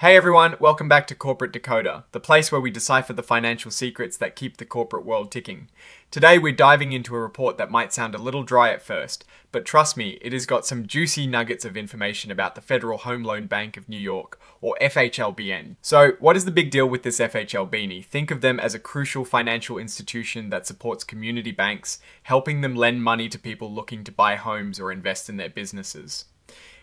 Hey everyone, welcome back to Corporate Decoder, the place where we decipher the financial secrets that keep the corporate world ticking. Today we're diving into a report that might sound a little dry at first, but trust me, it has got some juicy nuggets of information about the Federal Home Loan Bank of New York, or FHLBN. So, what is the big deal with this FHLBNY? Think of them as a crucial financial institution that supports community banks, helping them lend money to people looking to buy homes or invest in their businesses.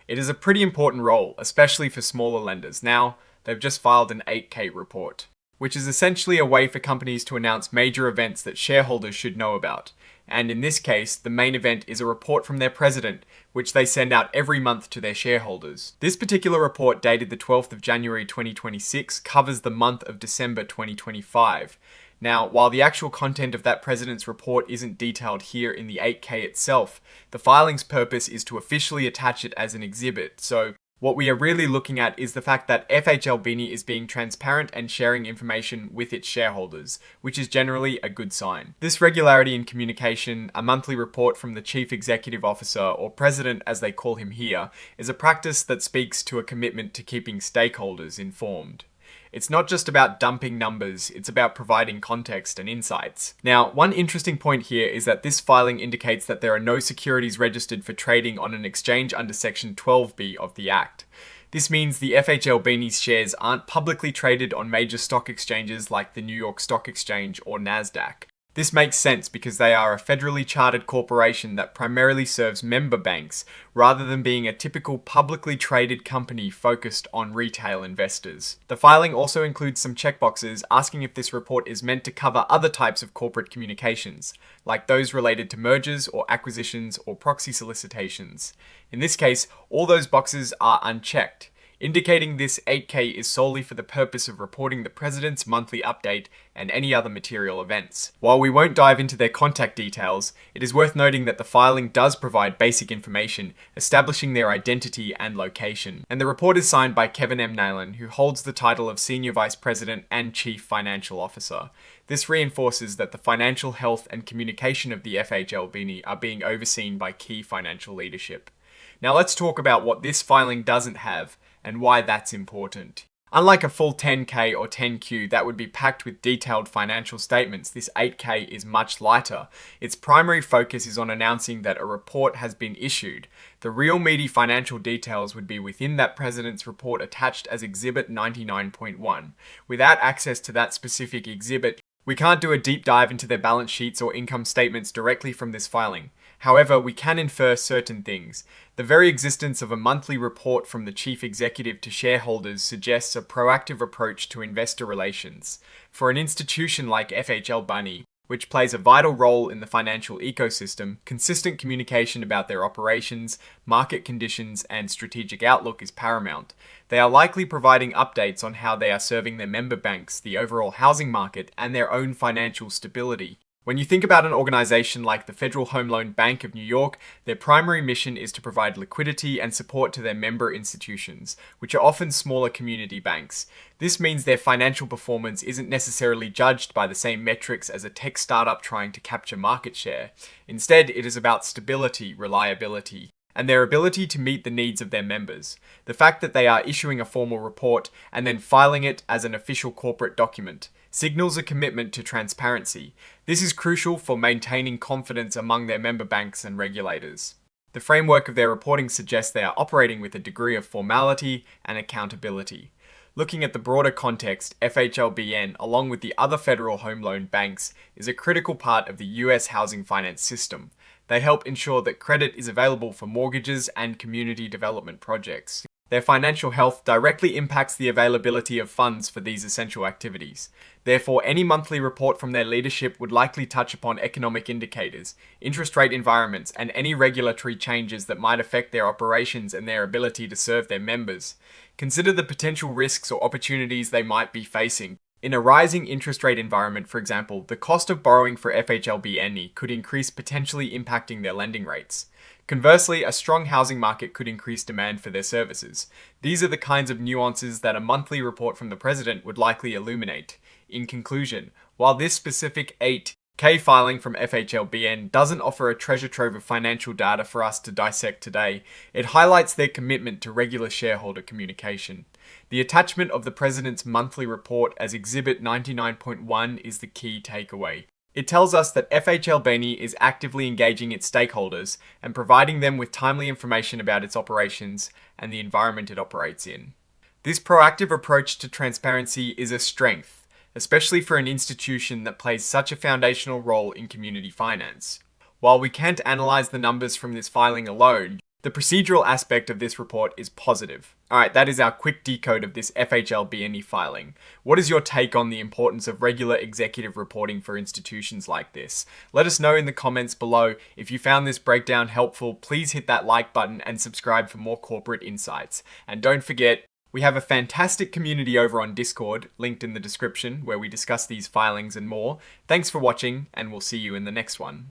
It is a pretty important role, especially for smaller lenders. Now, they've just filed an 8K report, which is essentially a way for companies to announce major events that shareholders should know about. And in this case, the main event is a report from their president, which they send out every month to their shareholders. This particular report, dated the 12th of January 2026, covers the month of December 2025. Now, while the actual content of that president's report isn't detailed here in the 8K itself, the filing's purpose is to officially attach it as an exhibit. So, what we are really looking at is the fact that FHLBNY is being transparent and sharing information with its shareholders, which is generally a good sign. This regularity in communication, a monthly report from the Chief Executive Officer, or President as they call him here, is a practice that speaks to a commitment to keeping stakeholders informed. It's not just about dumping numbers, it's about providing context and insights. Now, one interesting point here is that this filing indicates that there are no securities registered for trading on an exchange under Section 12B of the Act. This means the FHLBNY's shares aren't publicly traded on major stock exchanges like the New York Stock Exchange or NASDAQ. This makes sense because they are a federally chartered corporation that primarily serves member banks, rather than being a typical publicly traded company focused on retail investors. The filing also includes some checkboxes asking if this report is meant to cover other types of corporate communications, like those related to mergers or acquisitions or proxy solicitations. In this case, all those boxes are unchecked, indicating this 8K is solely for the purpose of reporting the president's monthly update and any other material events. While we won't dive into their contact details, it is worth noting that the filing does provide basic information, establishing their identity and location. And the report is signed by Kevin M. Nalen, who holds the title of Senior Vice President and Chief Financial Officer. This reinforces that the financial health and communication of the FHLBNY are being overseen by key financial leadership. Now let's talk about what this filing doesn't have, and why that's important. Unlike a full 10K or 10Q that would be packed with detailed financial statements, this 8K is much lighter. Its primary focus is on announcing that a report has been issued. The real meaty financial details would be within that president's report attached as Exhibit 99.1. Without access to that specific exhibit, we can't do a deep dive into their balance sheets or income statements directly from this filing. However, we can infer certain things. The very existence of a monthly report from the chief executive to shareholders suggests a proactive approach to investor relations. For an institution like FHLBNY, which plays a vital role in the financial ecosystem, consistent communication about their operations, market conditions, and strategic outlook is paramount. They are likely providing updates on how they are serving their member banks, the overall housing market, and their own financial stability. When you think about an organization like the Federal Home Loan Bank of New York, their primary mission is to provide liquidity and support to their member institutions, which are often smaller community banks. This means their financial performance isn't necessarily judged by the same metrics as a tech startup trying to capture market share. Instead, it is about stability, reliability, and their ability to meet the needs of their members. The fact that they are issuing a formal report and then filing it as an official corporate document signals a commitment to transparency. This is crucial for maintaining confidence among their member banks and regulators. The framework of their reporting suggests they are operating with a degree of formality and accountability. Looking at the broader context, FHLBN, along with the other federal home loan banks, is a critical part of the US housing finance system. They help ensure that credit is available for mortgages and community development projects. Their financial health directly impacts the availability of funds for these essential activities. Therefore, any monthly report from their leadership would likely touch upon economic indicators, interest rate environments, and any regulatory changes that might affect their operations and their ability to serve their members. Consider the potential risks or opportunities they might be facing. In a rising interest rate environment, for example, the cost of borrowing for FHLBNY could increase, potentially impacting their lending rates. Conversely, a strong housing market could increase demand for their services. These are the kinds of nuances that a monthly report from the president would likely illuminate. In conclusion, while this specific K filing from FHLBN doesn't offer a treasure trove of financial data for us to dissect today. It highlights their commitment to regular shareholder communication. The attachment of the President's monthly report as Exhibit 99.1 is the key takeaway. It tells us that FHLBNY is actively engaging its stakeholders and providing them with timely information about its operations and the environment it operates in. This proactive approach to transparency is a strength, especially for an institution that plays such a foundational role in community finance. While we can't analyze the numbers from this filing alone, the procedural aspect of this report is positive. Alright, that is our quick decode of this FHLBNY filing. What is your take on the importance of regular executive reporting for institutions like this? Let us know in the comments below. If you found this breakdown helpful, please hit that like button and subscribe for more corporate insights. And don't forget, we have a fantastic community over on Discord, linked in the description, where we discuss these filings and more. Thanks for watching, and we'll see you in the next one.